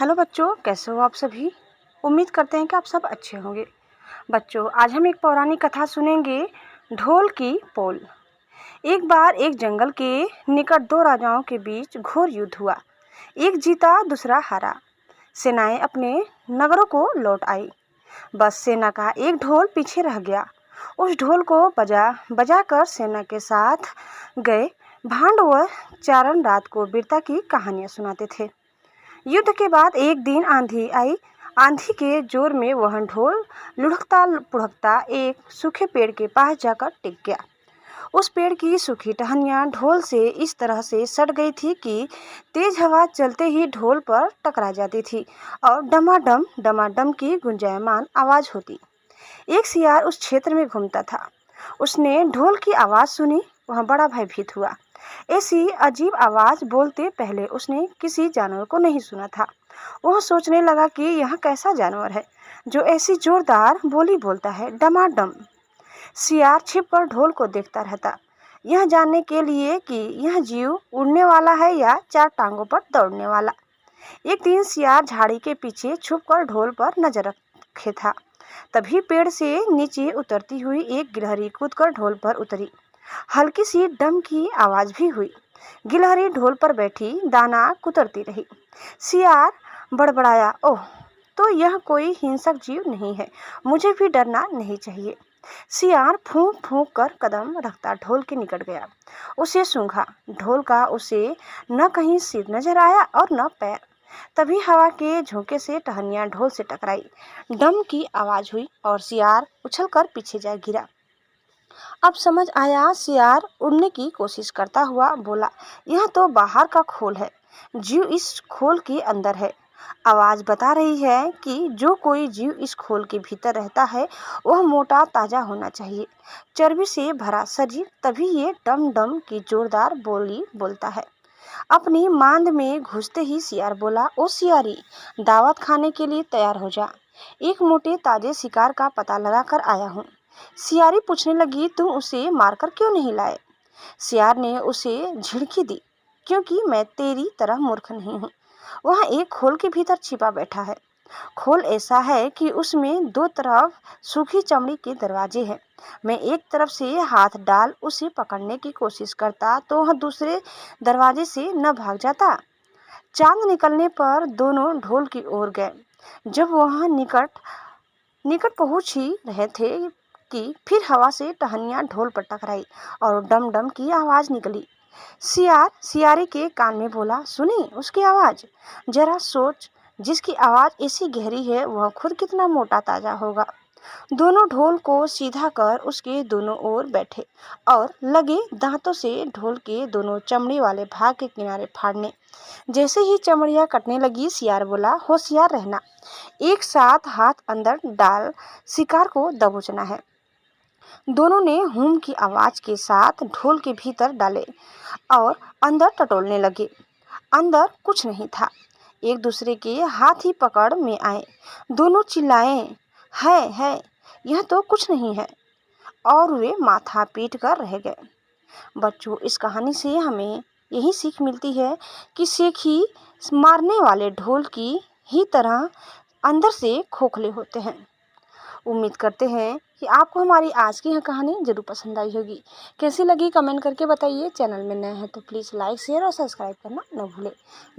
Hello बच्चों, कैसे हो आप सभी। उम्मीद करते हैं कि आप सब अच्छे होंगे। बच्चों, आज हम एक पौराणिक कथा सुनेंगे, ढोल की पोल। एक बार एक जंगल के निकट दो राजाओं के बीच घोर युद्ध हुआ। एक जीता, दूसरा हारा। सेनाएं अपने नगरों को लौट आई। बस सेना का एक ढोल पीछे रह गया। उस ढोल को बजा कर सेना के साथ गए भांड व चारण रात को वीरता की कहानियां सुनाते थे। युद्ध के बाद एक दिन आंधी आई। आंधी के जोर में वह ढोल लुढ़कता पुढ़कता एक सूखे पेड़ के पास जाकर टिक गया। उस पेड़ की सूखी टहनियां ढोल से इस तरह से सट गई थी कि तेज हवा चलते ही ढोल पर टकरा जाती थी और डमाडम की गुंजायमान आवाज होती। एक सियार उस क्षेत्र में घूमता था। उसने ढोल की आवाज सुनी। वह बड़ा भयभीत हुआ। ऐसी अजीब आवाज बोलते पहले उसने किसी जानवर को नहीं सुना था। वह सोचने लगा कि यह कैसा जानवर है जो ऐसी जोरदार बोली बोलता है, डमाडम। सियार छिपकर ढोल को देखता रहता, यह जानने के लिए कि यह जीव उड़ने वाला है या चार टांगों पर दौड़ने वाला। एक दिन सियार झाड़ी के पीछे छुपकर ढोल पर नजर रखे था। तभी पेड़ से नीचे उतरती हुई एक गिलहरी कूदकर ढोल पर उतरी। हल्की सी डम की आवाज भी हुई। गिलहरी ढोल पर बैठी दाना कुतरती रही। सियार बड़बड़ाया, ओह, तो यह कोई हिंसक जीव नहीं है, मुझे भी डरना नहीं चाहिए। सियार फूंक फूंक कर कदम रखता ढोल के निकट गया। उसे सूंघा। ढोल का उसे न कहीं सिर नजर आया और न पैर। तभी हवा के झोंके से टहनियां ढोल से टकराई। डम की आवाज हुई और सियार उछलकर पीछे जा गिरा। अब समझ आया। सियार उड़ने की कोशिश करता हुआ बोला, यह तो बाहर का खोल है, जीव इस खोल के अंदर है। आवाज बता रही है कि जो कोई जीव इस खोल के भीतर रहता है वह मोटा ताजा होना चाहिए, चर्बी से भरा शरीर, तभी ये डम डम की जोरदार बोली बोलता है। अपनी मांद में घुसते ही सियार बोला, ओ सियारी, दावत खाने के लिए तैयार हो जा। एक मोटे ताजे शिकार का पता लगाकर आया हूँ। सियारी पूछने लगी, तुम उसे मारकर क्यों नहीं लाए। सियार ने उसे झिड़की दी, क्योंकि मैं तेरी तरह मूर्ख नहीं हूँ। वह एक खोल के भीतर छिपा बैठा है। खोल ऐसा है कि उसमें दो तरफ सूखी चमड़ी के दरवाजे हैं। मैं एक तरफ से हाथ डाल उसे पकड़ने की कोशिश करता तो वह दूसरे दरवाजे से न भाग जाता। चांद निकलने पर दोनों ढोल की ओर गए। जब वह निकट पहुंच ही रहे थे कि फिर हवा से टहनियां ढोल पर टकराई और डम डम की आवाज निकली। सियार सियारी के कान में बोला, सुनी उसकी आवाज, जरा सोच, जिसकी आवाज ऐसी गहरी है वह खुद कितना मोटा ताजा होगा। दोनों ढोल को सीधा कर उसके दोनों ओर बैठे और लगे दांतों से ढोल के दोनों चमड़ी वाले भाग के किनारे फाड़ने। जैसे ही चमड़ियां कटने लगी, सियार बोला, होशियार रहना, एक साथ हाथ अंदर डाल शिकार को दबोचना है। दोनों ने हूम की आवाज के साथ ढोल के भीतर डाले और अंदर टटोलने लगे। अंदर कुछ नहीं था। एक दूसरे के हाथ ही पकड़ में आए। दोनों चिल्लाए, है, यह तो कुछ नहीं है, और वे माथा पीट कर रह गए। बच्चों, इस कहानी से हमें यही सीख मिलती है कि सेखी मारने वाले ढोल की ही तरह अंदर से खोखले होते हैं। उम्मीद करते हैं कि आपको हमारी आज की यह कहानी जरूर पसंद आई होगी। कैसी लगी कमेंट करके बताइए। चैनल में नए हैं तो प्लीज़ लाइक, शेयर और सब्सक्राइब करना न भूलें।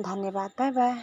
धन्यवाद। Bye bye.